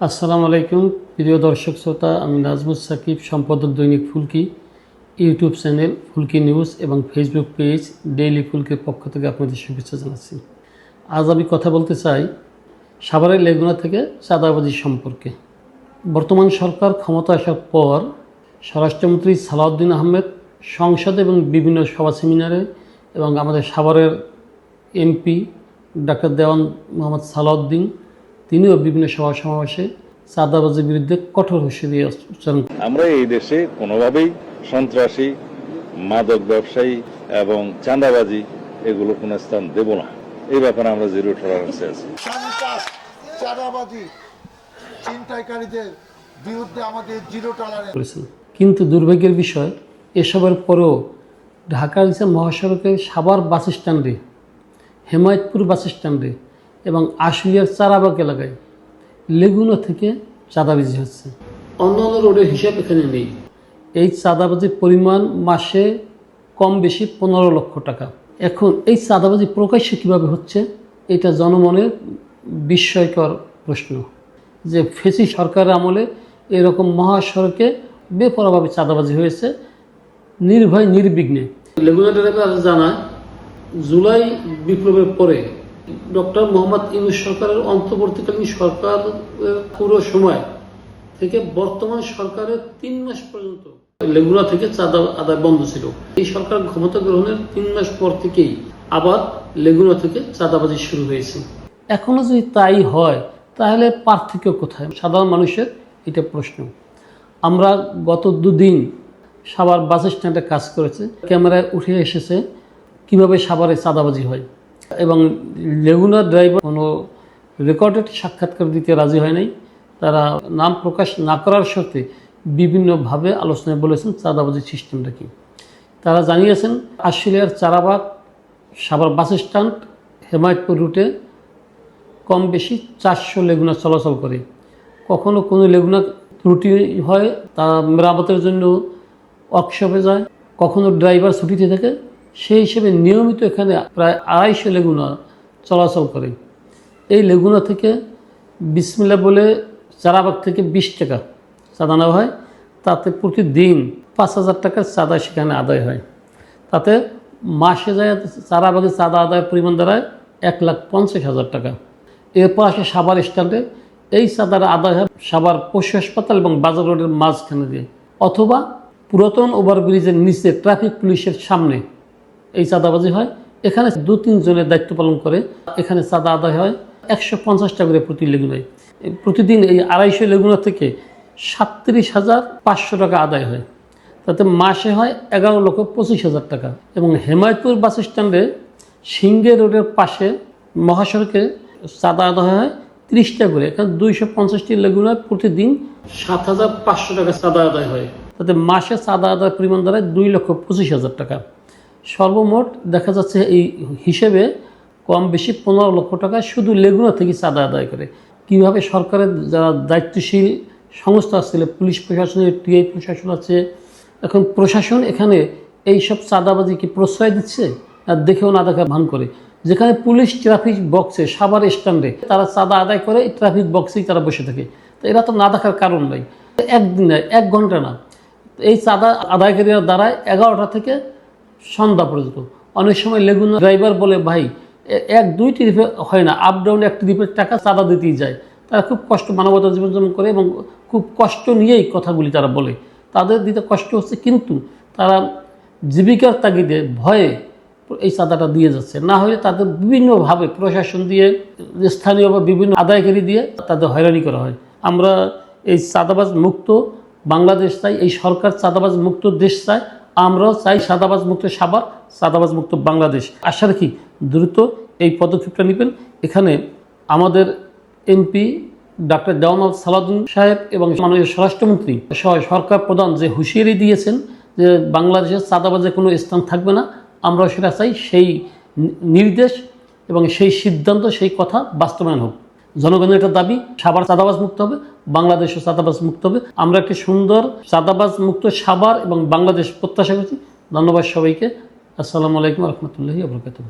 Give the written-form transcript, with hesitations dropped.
আসসালামু আলাইকুম প্রিয় দর্শক শ্রোতা, আমি নাজমুস সাকিব, সম্পাদক দৈনিক ফুলকি, ইউটিউব চ্যানেল ফুলকি নিউজ এবং ফেসবুক পেজ ডেইলি ফুলকির পক্ষ থেকে আপনাদের শুভেচ্ছা জানাচ্ছি। আজ আমি কথা বলতে চাই সাভারের লেগুনা থেকে চাঁদাবাজি সম্পর্কে। বর্তমান সরকার ক্ষমতা আসার পর স্বরাষ্ট্রমন্ত্রী সালাউদ্দিন আহমেদ সংসদে এবং বিভিন্ন সভা সেমিনারে এবং আমাদের সাভারের এমপি ডাক্তার দেওয়ান মোহাম্মদ সালাউদ্দিন তিনিও বিভিন্ন সভা সমাবেশে চাঁদাবাজির বিরুদ্ধে কঠোর হুঁশিয়ারি উচ্চারণ করেন। আমরা এই দেশে কোনোভাবেই সন্ত্রাসী, মাদক ব্যবসায়ী এবং চাঁদাবাজি এগুলো কোনো স্থান দেব না। এই ব্যাপারে আমরা জিরো টলারেন্সে আছি। চাঁদাবাজি, ছিনতাইকারীদের বিরুদ্ধে আমাদের জিরো টলারেন্স। কিন্তু দুর্ভাগ্যের বিষয়, এসবের পরেও ঢাকার যে মহাসড়কের সাভার বাস স্ট্যান্ডে, হেমায়তপুর বাস স্ট্যান্ডে এবং আশুলিয়ার চারাবাগ এলাকায় লেগুনা থেকে চাঁদাবাজি হচ্ছে। অন্যান্য রোডের হিসাব এখানে নেই। এই চাঁদাবাজির পরিমাণ মাসে কম বেশি 15 লক্ষ টাকা। এখন এই চাঁদাবাজি প্রকাশ্যে কীভাবে হচ্ছে, এটা জনমনের বিস্ময়কর প্রশ্ন। যে ফেসি সরকারের আমলে এরকম মহাসড়কে বেপরোয়াভাবে চাঁদাবাজি হয়েছে নির্ভয় নির্বিঘ্নে। লেগুনা ড্রাইভার জানায়, জুলাই বিপ্লবের পরে ডক্টর মোহাম্মদ ইউনূস সরকারের অন্তর্বর্তীকালীন সরকারের পুরো সময় থেকে বর্তমান সরকারের 3 মাস পর্যন্ত লেগুনা থেকে চাঁদা আদায় বন্ধ ছিল। এই সরকার ক্ষমতা গ্রহণের 3 মাস পর থেকেই আবার লেগুনা থেকে চাঁদাবাজি শুরু হয়েছে। এখনো যদি তাই হয় তাহলে পার্থক্য কোথায় সাধারণ মানুষের, এটা প্রশ্ন। আমরা গত 2 দিন সাভার বাস স্ট্যান্ডে কাজ করেছে, ক্যামেরায় উঠে এসেছে কিভাবে সাভারে চাঁদাবাজি হয় এবং লেগুনার ড্রাইভার কোনো রেকর্ডেড সাক্ষাৎকার দিতে রাজি হয় নাই। তারা নাম প্রকাশ না করার শর্তে বিভিন্নভাবে আলোচনায় বলেছেন চাঁদাবাজির সিস্টেমটা কি। তারা জানিয়েছেন আশুলিয়ার চারাবাগ, সাভার বাস স্ট্যান্ড, হেমায়তপুর রুটে কম বেশি 400 লেগুনা চলাচল করে। কখনো কোনো লেগুনা ত্রুটি হয়, তারা মেরামতের জন্য ওয়ার্কশপে যায়, কখনো ড্রাইভার ছুটিতে থাকে। সেই হিসেবে নিয়মিত এখানে প্রায় 250 লেগুনা চলাচল করে। এই লেগুনা থেকে বিসমিল্লাহ বলে চারাবাগ থেকে 20 টাকা চাঁদা নেওয়া হয়। তাতে প্রতিদিন 5000 টাকার চাঁদা সেখানে আদায় হয়। তাতে মাসে যায় চারাবাগে চাঁদা আদায়ের পরিমাণ দাঁড়ায় 1,50,000 টাকা। এরপর আসে সাভার স্ট্যান্ডে। এই চাঁদার আদায় হয় সাভার পশু হাসপাতাল এবং বাজার রোডের মাঝখানে দিয়ে, অথবা পুরাতন ওভারব্রিজের নিচে ট্রাফিক পুলিশের সামনে এই চাঁদাবাজি হয়। এখানে 2-3 জনের দায়িত্ব পালন করে। এখানে চাঁদা আদায় হয় 150 টাকা করে প্রতি লেগুনায়। প্রতিদিন এই 250 লেগুনা থেকে 37,500 টাকা আদায় হয়। তাতে মাসে হয় 11,25,000 টাকা। এবং হেমায়তপুর বাস স্ট্যান্ডে সিংহে রোডের পাশে মহাসড়কে চাঁদা আদায় হয় 30 টাকা করে। এখানে 250টি লেগুনায় প্রতিদিন 7,500 টাকা চাঁদা আদায় হয়। তাতে মাসে চাঁদা আদায়ের পরিমাণ দাঁড়ায় 2,25,000 টাকা। সর্বমোট দেখা যাচ্ছে এই হিসেবে কম বেশি 15 লক্ষ টাকা শুধু লেগুনা থেকে চাঁদা আদায় করে। কীভাবে সরকারের যারা দায়িত্বশীল সংস্থা আছে, পুলিশ প্রশাসনের টিআই প্রশাসন আছে, এখন প্রশাসন এখানে এই সব চাঁদাবাজিকে প্রশ্রয় দিচ্ছে আর দেখেও না দেখা ভান করে। যেখানে পুলিশ ট্রাফিক বক্সে সাভার স্ট্যান্ডে তারা চাঁদা আদায় করে, এই ট্রাফিক বক্সেই তারা বসে থাকে। তো এরা তো না দেখার কারণ নাই। একদিন না, 1 ঘন্টা না, এই চাঁদা আদায়কারীরা দাঁড়ায় 11টা থেকে সন্ধ্যা পর্যন্ত। অনেক সময় লেগুনা ড্রাইভার বলে, ভাই 1-2 ট্রিপে হয় না, আপ ডাউন 1 ট্রিপের টাকা চাঁদা দিতেই যায়। তারা খুব কষ্ট, মানবতা জীবনযাপন করে এবং খুব কষ্ট নিয়েই কথাগুলি তারা বলে। তাদের দিতে কষ্ট হচ্ছে, কিন্তু তারা জীবিকার তাগিদে ভয়ে এই চাঁদাটা দিয়ে যাচ্ছে। না হলে তাদের বিভিন্নভাবে প্রশাসন দিয়ে, স্থানীয় বা বিভিন্ন আদায়কারী দিয়ে তাদের হয়রানি করা হয়। আমরা এই চাঁদাবাজ মুক্ত বাংলাদেশ চাই, এই সরকার চাঁদাবাজ মুক্ত দেশ চায়। আমরাও চাই চাঁদাবাজ মুক্ত সাভার, চাঁদাবাজ মুক্ত বাংলাদেশ। আশা রাখি দ্রুত এই পদক্ষেপটা নেবেন। এখানে আমাদের এমপি ডাক্তার দেওয়ান মোহাম্মদ সালাউদ্দিন সাহেব এবং মাননীয় স্বরাষ্ট্রমন্ত্রী সহ সরকার প্রধান যে হুঁশিয়ারি দিয়েছেন যে বাংলাদেশের চাঁদাবাজের কোনো স্থান থাকবে না, আমরা সেটা চাই সেই নির্দেশ এবং সেই সিদ্ধান্ত, সেই কথা বাস্তবায়ন হোক। জনগণের এটা দাবি, সাভার চাঁদাবাজ মুক্ত হবে, বাংলাদেশও চাঁদাবাজ মুক্ত হবে। আমরা একটি সুন্দর চাঁদাবাজ মুক্ত সাভার এবং বাংলাদেশ প্রত্যাশা করছি। ধন্যবাদ সবাইকে। আসসালামু আলাইকুম রহমতুল্লাহি ওয়া বারাকাতুহু।